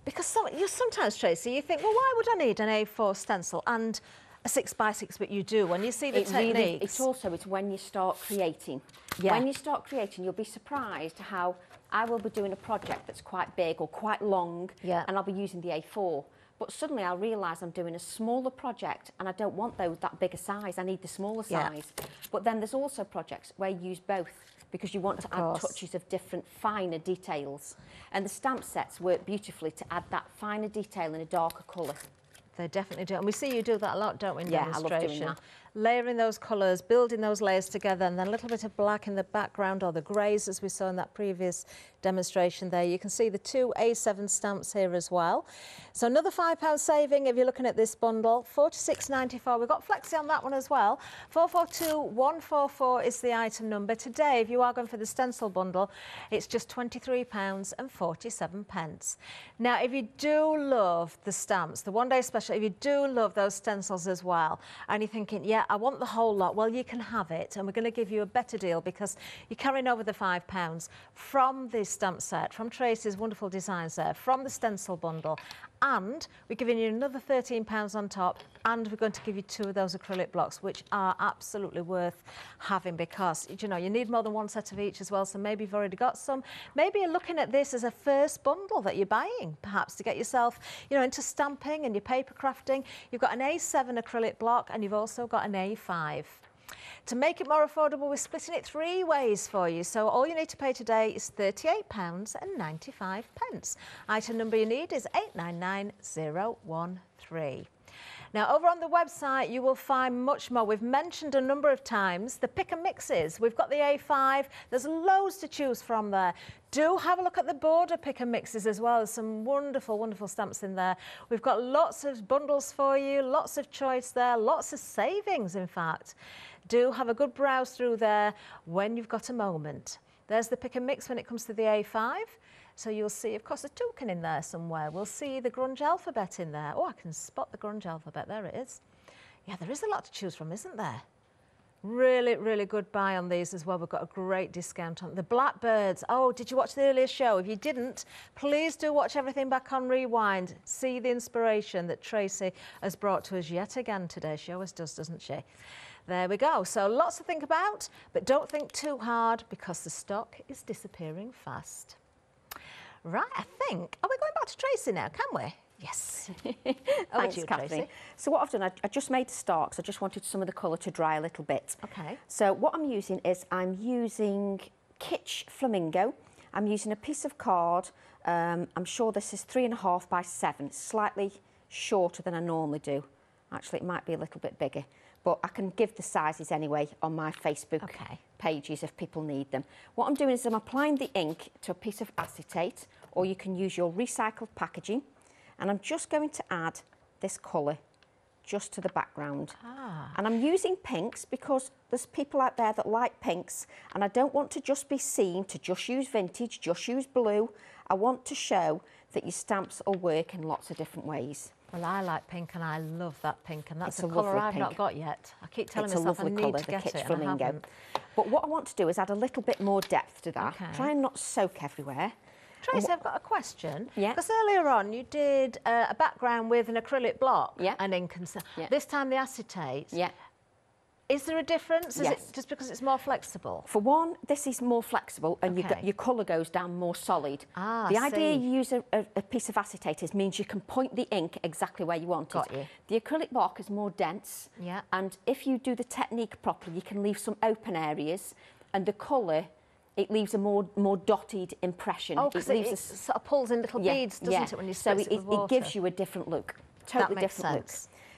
Because sometimes, Tracy, you think, well, why would I need an A4 stencil and a 6x6, but you do when you see the techniques. It's when you start creating. Yeah. When you start creating, you'll be surprised how I will be doing a project that's quite big or quite long, yeah, and I'll be using the A4. But suddenly I'll realise I'm doing a smaller project and I don't want that bigger size. I need the smaller size. Yeah. But then there's also projects where you use both, because you want to add touches of different finer details. And the stamp sets work beautifully to add that finer detail in a darker colour. They definitely do. And we see you do that a lot, don't we, in demonstration? I love doing that. Layering those colours, building those layers together, and then a little bit of black in the background, or the greys, as we saw in that previous demonstration there. You can see the 2 A7 stamps here as well. So another £5 saving if you're looking at this bundle. £46.94. We've got flexi on that one as well. 442144 is the item number. Today, if you are going for the stencil bundle, it's just £23.47. Now, if you do love the stamps, the one-day special, if you do love those stencils as well, and you're thinking, yeah, I want the whole lot, well, you can have it, and we're going to give you a better deal, because you're carrying over the £5 from the stamp set, from Tracy's wonderful designs there, from the stencil bundle, and we're giving you another £13 on top, and we're going to give you 2 of those acrylic blocks, which are absolutely worth having, because, you know, you need more than one set of each as well. So maybe you've already got some. Maybe you're looking at this as a first bundle that you're buying, perhaps to get yourself, you know, into stamping and your paper crafting. You've got an A7 acrylic block, and you've also got an A5. To make it more affordable, we're splitting it 3 ways for you. So all you need to pay today is £38.95. Item number you need is 899013. Now, over on the website, you will find much more. We've mentioned a number of times the pick and mixes. We've got the A5. There's loads to choose from there. Do have a look at the border pick and mixes as well. There's some wonderful, wonderful stamps in there. We've got lots of bundles for you, lots of choice there, lots of savings, in fact. Do have a good browse through there when you've got a moment. There's the pick and mix when it comes to the A5. So you'll see, of course, a token in there somewhere. We'll see the grunge alphabet in there. Oh, I can spot the grunge alphabet. There it is. Yeah, there is a lot to choose from, isn't there? Really, really good buy on these as well. We've got a great discount on the blackbirds. Oh, did you watch the earlier show? If you didn't, please do watch everything back on Rewind. See the inspiration that Tracy has brought to us yet again today. She always does, doesn't she? There we go. So lots to think about, but don't think too hard, because the stock is disappearing fast. Right, I think, are we going back to Tracy now, can we? Yes. Thanks, Catherine. So what I've done, I just made the stalks. I just wanted some of the colour to dry a little bit. Okay. So what I'm using is, I'm using Kitsch Flamingo. I'm using a piece of card. I'm sure this is 3.5 by 7. It's slightly shorter than I normally do. Actually, it might be a little bit bigger, but I can give the sizes anyway on my Facebook pages if people need them. What I'm doing is I'm applying the ink to a piece of acetate, or you can use your recycled packaging, and I'm just going to add this colour just to the background. And I'm using pinks because there's people out there that like pinks, and I don't want to just be seen to just use vintage, just use blue. I want to show that your stamps will work in lots of different ways. Well, I like pink, and I love that pink, and that's a colour I've not got yet. I keep telling myself I need to get it, and I haven't. But what I want to do is add a little bit more depth to that. Try and not soak everywhere. Tracy, I've got a question. Yeah. Because earlier on you did a background with an acrylic block and ink and stuff. This time the acetate. Yeah. Is there a difference? Is Yes. it just because it's more flexible? For one, this is more flexible and your colour goes down more solid. The idea you use a piece of acetate means you can point the ink exactly where you want it. Got you. The acrylic block is more dense. Yeah. And if you do the technique properly, you can leave some open areas, and the colour, it leaves a more dotted impression. Oh, because it sort of pulls in little beads, doesn't it, when you spritz it with water? It gives you a different look, totally different look.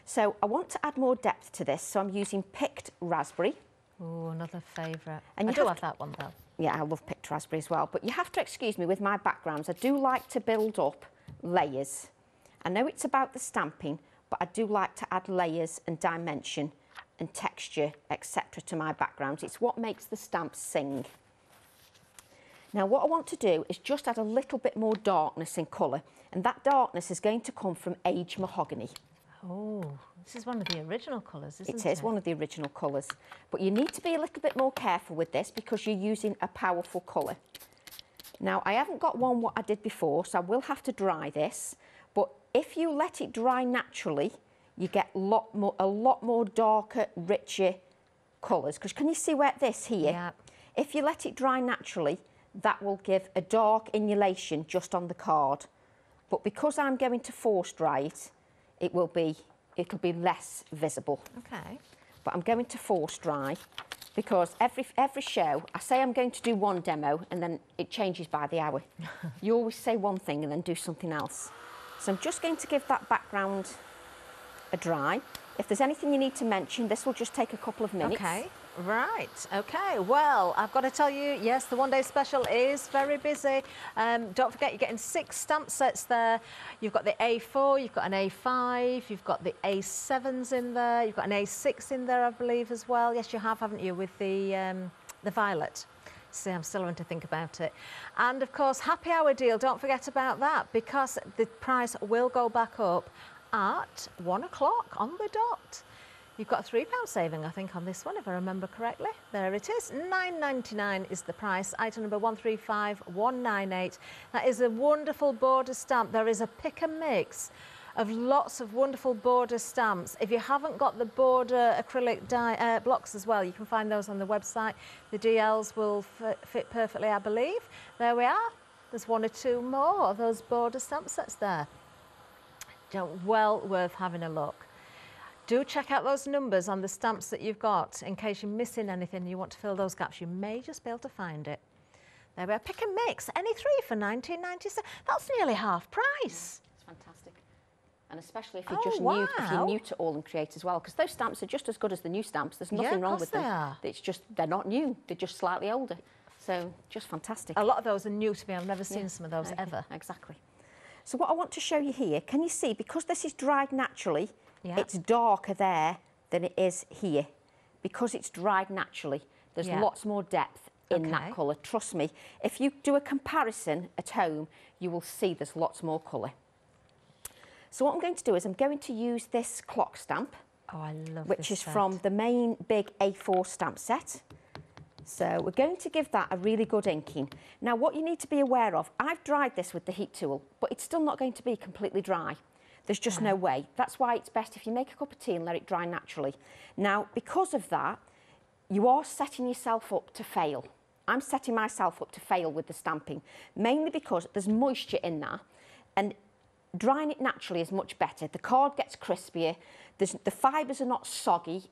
So I want to add more depth to this, so I'm using picked raspberry. Oh, another favourite. And I do have that one though. Yeah, I love picked raspberry as well. But you have to excuse me with my backgrounds. I do like to build up layers. I know it's about the stamping, but I do like to add layers and dimension and texture, etc. to my backgrounds. It's what makes the stamp sing. Now what I want to do is just add a little bit more darkness in colour, and that darkness is going to come from aged mahogany. Oh, this is one of the original colours, isn't it? It is one of the original colours. But you need to be a little bit more careful with this because you're using a powerful colour. Now, I haven't got one what I did before, so I will have to dry this. But if you let it dry naturally, you get a lot more darker, richer colours. Because can you see where this here? Yeah. If you let it dry naturally, that will give a dark insulation just on the card. But because I'm going to force dry it, it'll be less visible. Okay. But I'm going to force dry because every show, I say I'm going to do one demo and then it changes by the hour. You always say one thing and then do something else. So I'm just going to give that background a dry. If there's anything you need to mention, this will just take a couple of minutes. Okay. Right, okay, well, I've got to tell you, yes, the one-day special is very busy. Don't forget, you're getting 6 stamp sets there. You've got the A4, you've got an A5, you've got the A7s in there, you've got an A6 in there, I believe, as well. Yes, you have, haven't you, with the violet. See, I'm still having to think about it. And, of course, happy hour deal, don't forget about that, because the price will go back up at 1 o'clock on the dot. You've got a £3 saving, I think, on this one, if I remember correctly. There it is. £9.99 is the price. Item number 135198. That is a wonderful border stamp. There is a pick and mix of lots of wonderful border stamps. If you haven't got the border acrylic blocks as well, you can find those on the website. The DLs will fit perfectly, I believe. There we are. There's 1 or 2 more of those border stamp sets there. Well worth having a look. Do check out those numbers on the stamps that you've got in case you're missing anything and you want to fill those gaps. You may just be able to find it. There we are. Pick and mix. Any 3 for £19.97. That's nearly half price. It's fantastic. And especially if you're new, if you're new to All and Create as well, because those stamps are just as good as the new stamps. There's nothing wrong with them. It's just they're not new. They're just slightly older. So just fantastic. A lot of those are new to me. I've never seen some of those ever. Exactly. So what I want to show you here, can you see, because this is dried naturally, it's darker there than it is here. Because it's dried naturally, there's lots more depth in that colour. Trust me, if you do a comparison at home, you will see there's lots more colour. So what I'm going to do is I'm going to use this clock stamp. Oh, I love which is from the main big A4 stamp set. So we're going to give that a really good inking. Now what you need to be aware of, I've dried this with the heat tool, but it's still not going to be completely dry. There's just no way. That's why it's best if you make a cup of tea and let it dry naturally. Now, because of that, you are setting yourself up to fail. I'm setting myself up to fail with the stamping, mainly because there's moisture in there, and drying it naturally is much better. The card gets crispier, the fibres are not soggy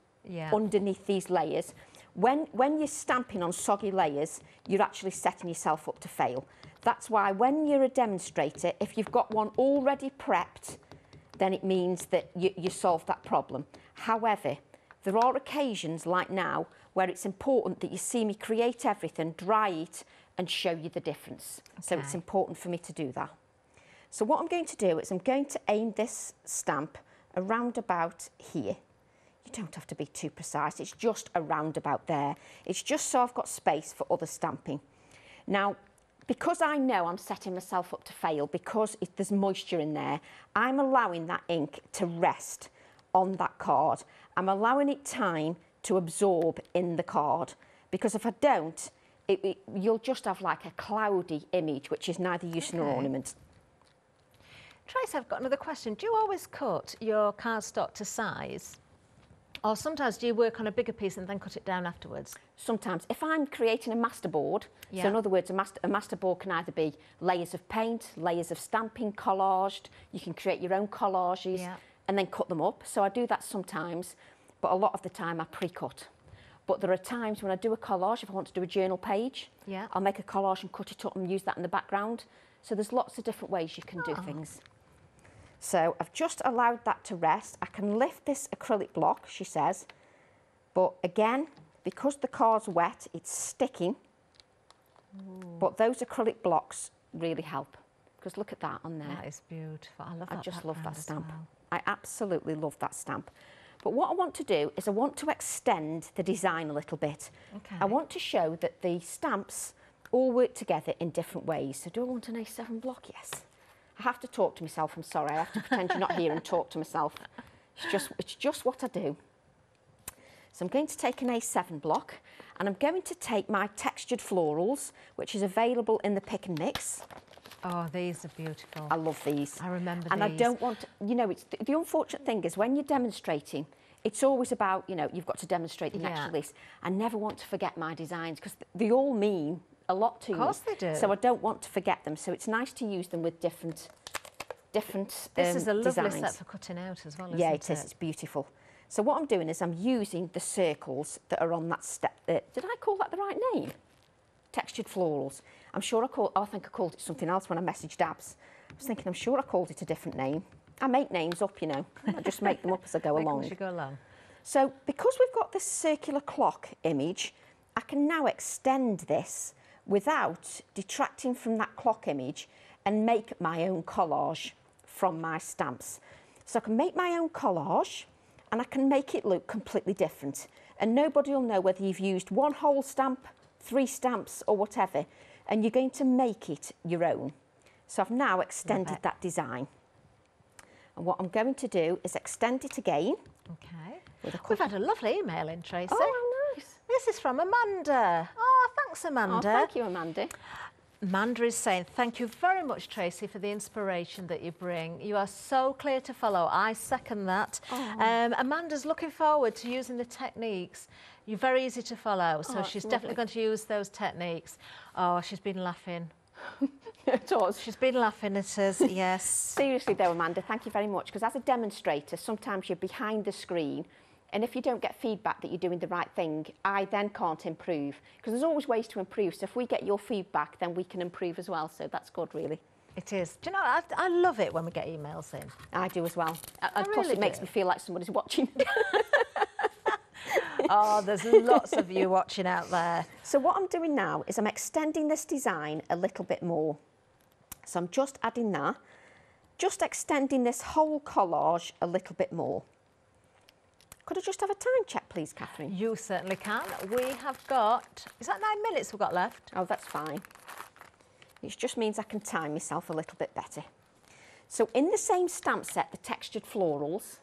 underneath these layers. When you're stamping on soggy layers, you're actually setting yourself up to fail. That's why when you're a demonstrator, if you've got one already prepped, then it means that you solved that problem. However, there are occasions like now where it's important that you see me create everything, dry it, and show you the difference. So it's important for me to do that. So what I'm going to do is I'm going to aim this stamp around about here. You don't have to be too precise, it's just around about there. It's just so I've got space for other stamping. Now, because I know I'm setting myself up to fail, because there's moisture in there, I'm allowing that ink to rest on that card. I'm allowing it time to absorb in the card, because if I don't, you'll just have like a cloudy image, which is neither use nor ornament. Trace, I've got another question. Do you always cut your cardstock to size? Or sometimes do you work on a bigger piece and then cut it down afterwards? Sometimes. If I'm creating a master board, so in other words, a master board can either be layers of paint, layers of stamping, collaged, you can create your own collages and then cut them up. So I do that sometimes, but a lot of the time I pre-cut. But there are times when I do a collage, if I want to do a journal page, I'll make a collage and cut it up and use that in the background. So there's lots of different ways you can do things. So I've just allowed that to rest. I can lift this acrylic block, she says, but again, because the card's wet, it's sticking. But those acrylic blocks really help, because look at that on there. That is beautiful. I love that. I just love that stamp. Well. I absolutely love that stamp. But what I want to do is I want to extend the design a little bit. Okay. I want to show that the stamps all work together in different ways. So do I want an A7 block? Yes. I have to talk to myself, I'm sorry. I have to pretend you're not here and talk to myself. It's just what I do. So I'm going to take an A7 block and I'm going to take my textured florals, which is available in the pick and mix. Oh, these are beautiful. I love these. I remember and these. I don't want to, you know, it's the unfortunate thing is when you're demonstrating, it's always about, you know, you've got to demonstrate the next release. I never want to forget my designs because they all mean a lot to me. Of course they do. So I don't want to forget them. So it's nice to use them with different This is a lovely designs. set for cutting out as well, isn't it? Yeah, it is. It's beautiful. So what I'm doing is I'm using the circles that are on that step. Did I call that the right name? Textured florals. I'm sure I think I called it something else when I messaged Dabs. I was thinking, I'm sure I called it a different name. I make names up, you know. I just make them up as I go along. As you go along. So because we've got this circular clock image, I can now extend this without detracting from that clock image and make my own collage from my stamps. So I can make my own collage and I can make it look completely different. And nobody will know whether you've used one whole stamp, 3 stamps or whatever, and you're going to make it your own. So I've now extended that design. And what I'm going to do is extend it again. Okay. We've had a lovely email in, Tracy. Oh, nice. This is from Amanda. Oh, thanks, Amanda. Oh, thank you, Amanda. Amanda is saying, thank you very much, Tracy, for the inspiration that you bring. You are so clear to follow. I second that. Amanda's looking forward to using the techniques. You're very easy to follow, so she's definitely going to use those techniques. Oh, she's been laughing. It does. She's been laughing at us, yes. Seriously though, Amanda, thank you very much, because as a demonstrator, sometimes you're behind the screen, and if you don't get feedback that you're doing the right thing, I then can't improve, because there's always ways to improve. So if we get your feedback, then we can improve as well. So that's good, really. It is. Do you know, I love it when we get emails in. I do as well. Of course, really it makes me feel like somebody's watching. Oh, there's lots of you watching out there. So what I'm doing now is I'm extending this design a little bit more. So I'm just adding that, just extending this whole collage a little bit more. Could I just have a time check, please, Catherine? You certainly can. We have got, is that 9 minutes we've got left? Oh, that's fine. It just means I can time myself a little bit better. So in the same stamp set, the textured florals,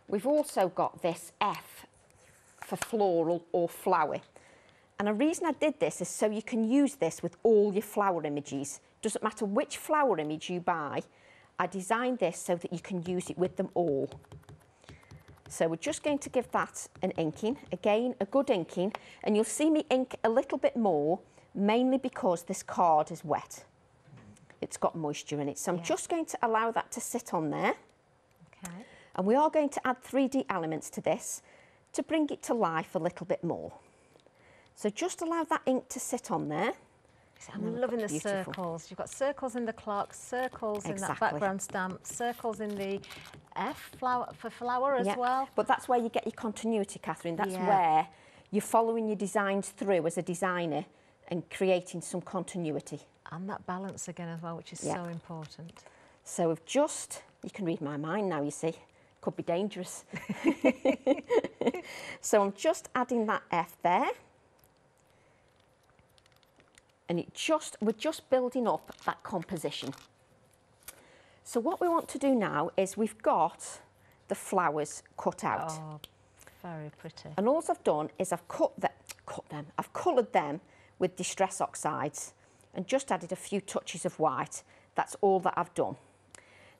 we've also got this F for floral or flower. And the reason I did this is so you can use this with all your flower images. Doesn't matter which flower image you buy, I designed this so that you can use it with them all. So we're just going to give that an inking. Again, a good inking, and you'll see me ink a little bit more, mainly because this card is wet. It's got moisture in it. So I'm just going to allow that to sit on there. Okay. And we are going to add 3D elements to this to bring it to life a little bit more. So just allow that ink to sit on there. I'm loving the circles. You've got circles in the clock, circles in that background stamp, circles in the F flower for flower as well. But that's where you get your continuity, Catherine. That's where you're following your designs through as a designer and creating some continuity. And that balance again as well, which is so important. So we've just, you can read my mind now, you see. Could be dangerous. So I'm just adding that F there. And we're just building up that composition. So what we want to do now is we've got the flowers cut out. Oh, very pretty. And all I've done is I've coloured them with Distress Oxides and just added a few touches of white. That's all that I've done.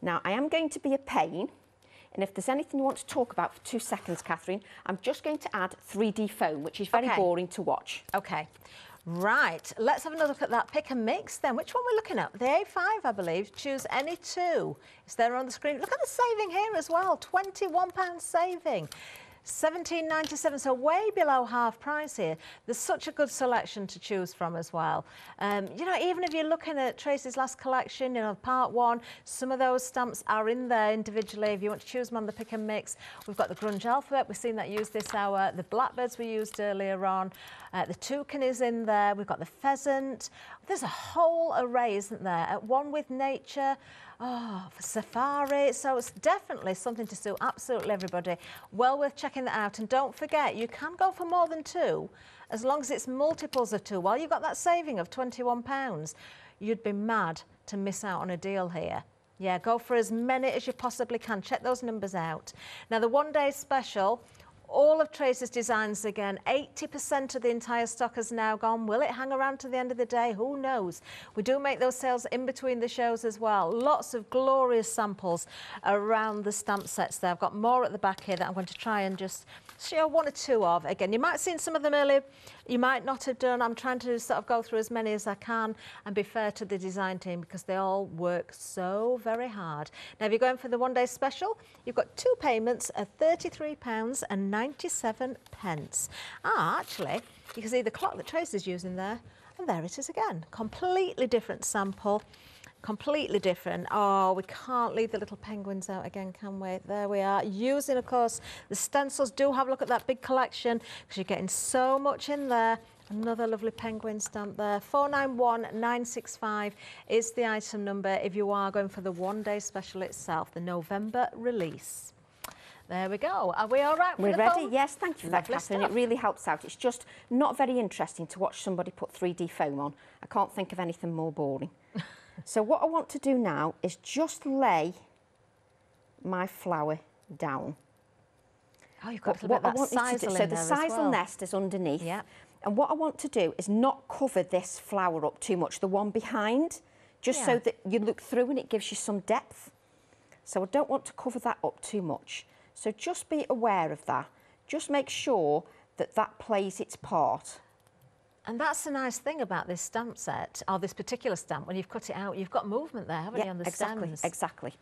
Now, I am going to be a pain, and if there's anything you want to talk about for 2 seconds, Catherine, I'm just going to add 3D foam, which is very boring to watch. Okay. Right, let's have another look at that pick and mix then. Which one we're looking at? The A5, I believe. Choose any two. It's there on the screen. Look at the saving here as well. £21 saving. £17.97, so way below half price here. There's such a good selection to choose from as well. You know, even if you're looking at Tracy's last collection, you know, part 1, some of those stamps are in there individually. If you want to choose them on the pick and mix, we've got the grunge alphabet. We've seen that used this hour. The blackbirds we used earlier on. The toucan is in there. We've got the pheasant. There's a whole array, isn't there? One with nature. Oh, for safari. So it's definitely something to suit absolutely everybody. Well worth checking that out. And don't forget, you can go for more than 2, as long as it's multiples of 2. While you've got that saving of £21, you'd be mad to miss out on a deal here. Yeah, go for as many as you possibly can. Check those numbers out. Now, the one-day special, all of Tracy's designs again, 80% of the entire stock has now gone. Will it hang around to the end of the day? Who knows? We do make those sales in between the shows as well. Lots of glorious samples around the stamp sets there. I've got more at the back here that I'm going to try and just show 1 or 2 of. Again, you might have seen some of them earlier, you might not have done. I'm trying to sort of go through as many as I can and be fair to the design team because they all work so very hard. Now, if you're going for the one-day special, you've got 2 payments of £33.97. Actually, you can see the clock that Tracy's using there, and there it is again. Completely different sample. Completely different. Oh, we can't leave the little penguins out again, can we? There we are. Using, of course, the stencils. Do have a look at that big collection because you're getting so much in there. Another lovely penguin stamp there. 491965 is the item number if you are going for the one-day special itself, the November release. There we go. Are we all right? We're ready? Yes, thank you for that, Catherine. It really helps out. It's just not very interesting to watch somebody put 3D foam on. I can't think of anything more boring. So what I want to do now is just lay my flower down. Oh, you've got to put that sisal in there. So the sisal nest is underneath. Yeah. And what I want to do is not cover this flower up too much, the one behind, just so that you look through and it gives you some depth. So I don't want to cover that up too much. So just be aware of that. Just make sure that that plays its part. And that's the nice thing about this stamp set, or this particular stamp. When you've cut it out, you've got movement there, haven't you, on the stems? Exactly.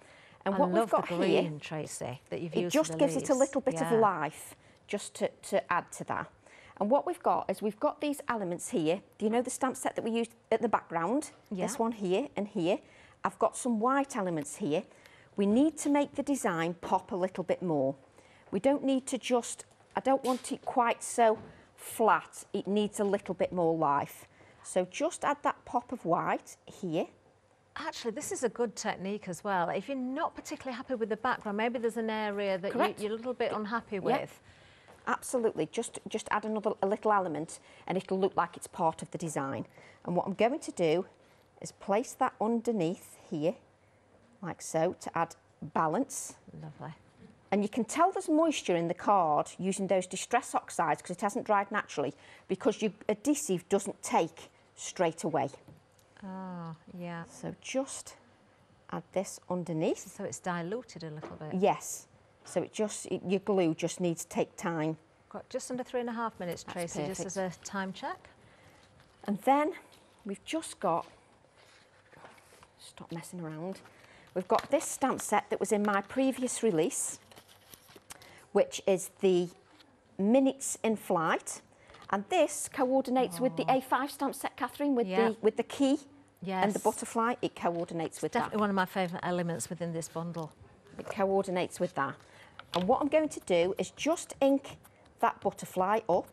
And I what love we've got the green, here, Tracy, that you've used it just for the gives leaves. it a little bit of life, just to add to that. And what we've got is we've got these elements here. Do you know the stamp set that we used at the background? Yeah. This one here and here. I've got some white elements here. We need to make the design pop a little bit more. We don't need to just, I don't want it quite so flat. It needs a little bit more life. So just add that pop of white here. Actually, this is a good technique as well. If you're not particularly happy with the background, maybe there's an area that you're a little bit unhappy with. Absolutely. Just add a little element and it'll look like it's part of the design. And what I'm going to do is place that underneath here, like so, to add balance. Lovely. And you can tell there's moisture in the card using those Distress Oxides because it hasn't dried naturally, because your adhesive doesn't take straight away. Oh, yeah. So just add this underneath. So it's diluted a little bit. Yes. So your glue just needs to take time. Got just under 3.5 minutes, Tracy, perfect. just as a time check. And then we've just got, stop messing around, we've got this stamp set that was in my previous release, which is the Minutes in Flight. And this coordinates with the A5 stamp set, Catherine, with the key and the butterfly. It coordinates with that. Definitely one of my favourite elements within this bundle. It coordinates with that. And what I'm going to do is just ink that butterfly up.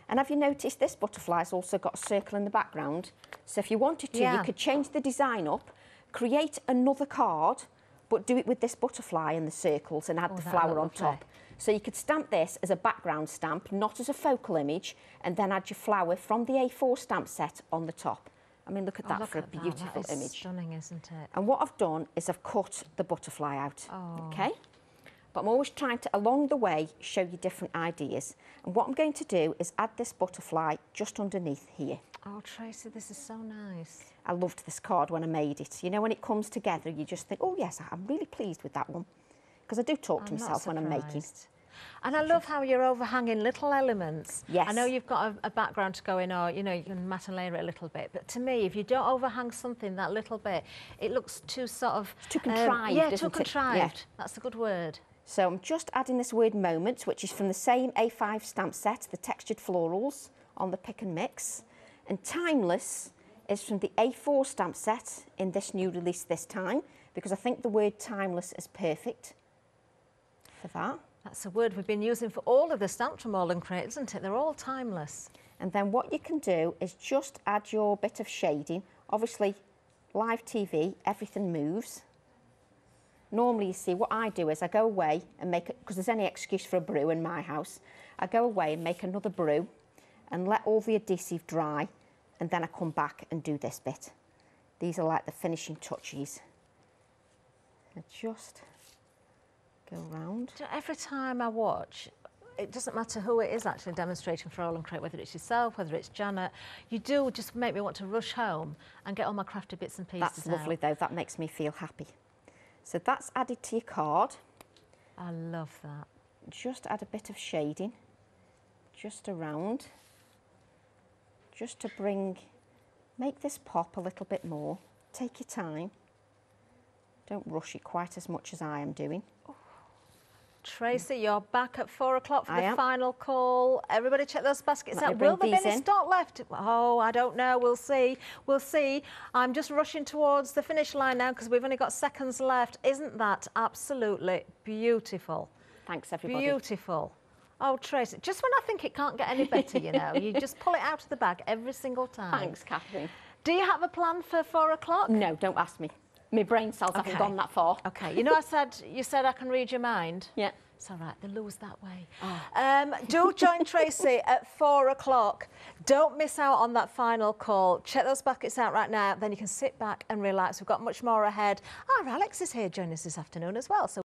And have you noticed this butterfly's also got a circle in the background? So if you wanted to, you could change the design up, create another card, but do it with this butterfly and the circles and add the flower on top. So you could stamp this as a background stamp, not as a focal image, and then add your flower from the A4 stamp set on the top. I mean, look at that for a beautiful image. Stunning, isn't it? And what I've done is I've cut the butterfly out, okay? but I'm always trying to, along the way, show you different ideas. And what I'm going to do is add this butterfly just underneath here. Oh, Tracy, this is so nice. I loved this card when I made it. You know, when it comes together, you just think, oh yes, I'm really pleased with that one. Because I do talk to myself when I'm making. And I love how you're overhanging little elements. Yes. I know you've got a background to go in, or, you know, you can matte and layer it a little bit. But to me, if you don't overhang something that little bit, it looks too sort of... It's too contrived, yeah, isn't too it? contrived. Yeah. That's a good word. So I'm just adding this word moment, which is from the same A5 stamp set, the textured florals on the pick and mix. And timeless is from the A4 stamp set in this new release this time, because I think the word timeless is perfect for that. That's a word we've been using for all of the stamps from All and Create, isn't it? They're all timeless. And then what you can do is just add your bit of shading. Obviously, live TV, everything moves. Normally, you see, what I do is I go away and make it, because there's any excuse for a brew in my house, I go away and make another brew and let all the adhesive dry, and then I come back and do this bit. These are like the finishing touches. And just go round. Every time I watch, it doesn't matter who it is actually demonstrating for All and Create, whether it's yourself, whether it's Janet, you do just make me want to rush home and get all my crafty bits and pieces That's lovely out. though, that makes me feel happy. So that's added to your card. I love that. Just add a bit of shading, just around, just to make this pop a little bit more. Take your time. Don't rush it quite as much as I am doing. Tracy, you're back at 4 o'clock for I the am. final call. Everybody check those baskets Let me out. bring Will there be these any in. stock left? Oh, I don't know. We'll see. We'll see. I'm just rushing towards the finish line now because we've only got seconds left. Isn't that absolutely beautiful? Thanks, everybody. Beautiful. Oh, Tracy, just when I think it can't get any better, you know, you just pull it out of the bag every single time. Thanks, Kathleen. Do you have a plan for 4 o'clock? No, don't ask me. My brain cells haven't gone that far. Okay, you know, you said I can read your mind. Yeah. It's all right, they lose that way. Oh. Do join Tracy at 4 o'clock. Don't miss out on that final call. Check those buckets out right now, then you can sit back and relax. We've got much more ahead. Our Alex is here joining us this afternoon as well. So